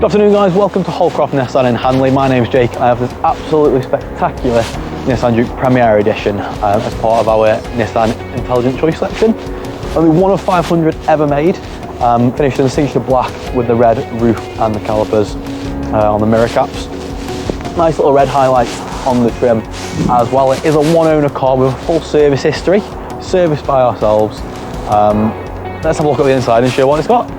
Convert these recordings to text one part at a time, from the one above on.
Good afternoon guys, welcome to Holcroft Nissan in Hanley. My name's Jake and I have this absolutely spectacular Nissan Juke Premier Edition as part of our Nissan Intelligent Choice section. Only one of 500 ever made, finished in signature black with the red roof and the calipers on the mirror caps. Nice little red highlights on the trim as well. It is a one owner car with a full service history, serviced by ourselves. Let's have a look at the inside and show what it's got.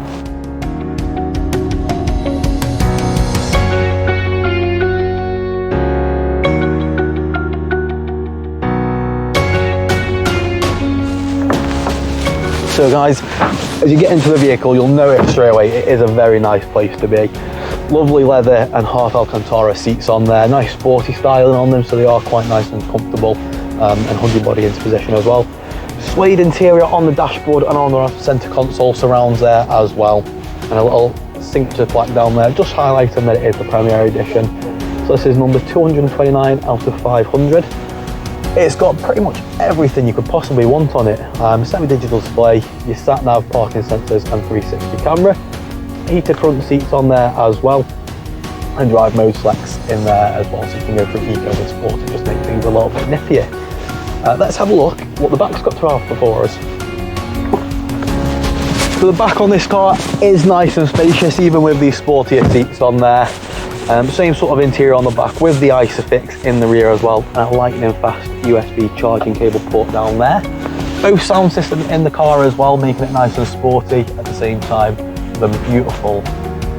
So guys, as you get into the vehicle, you'll know it straight away. It is a very nice place to be. Lovely leather and half Alcantara seats on there. Nice sporty styling on them, so they are quite nice and comfortable, and hold your body into position as well. Suede interior on the dashboard and on the centre console surrounds there as well. And a little signature plaque down there, just highlighting that it is the Premier Edition. So this is number 229 out of 500. It's got pretty much everything you could possibly want on it. Semi-digital display, your sat-nav, parking sensors and 360 camera. Heated front seats on there as well. And drive mode selects in there as well, so you can go through eco and sport to just make things a little bit niffier. Let's have a look what the back's got to offer for us. So the back on this car is nice and spacious, even with these sportier seats on there. Same sort of interior on the back with the Isofix in the rear as well, and a lightning fast USB charging cable port down there. Both sound system in the car as well, making it nice and sporty at the same time. The beautiful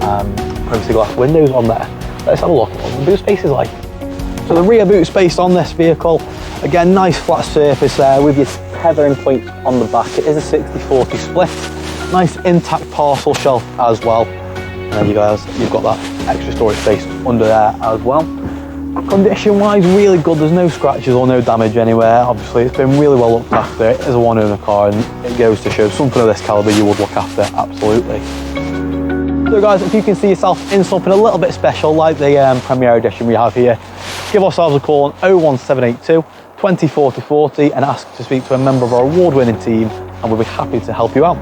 privacy glass windows on there. Let's have a look at what the boot space is like. So the rear boot space on this vehicle, again, nice flat surface there with your tethering points on the back. It is a 60/40 split. Nice intact parcel shelf as well. And then you've got that extra storage space under there as well. Condition wise, really good. There's no scratches or no damage anywhere. Obviously, it's been really well looked after. It is a one owner car and it goes to show something of this caliber you would look after, absolutely. So guys, if you can see yourself in something a little bit special like the Premier Edition we have here, give ourselves a call on 01782 20 40 40 and ask to speak to a member of our award-winning team, and we'll be happy to help you out.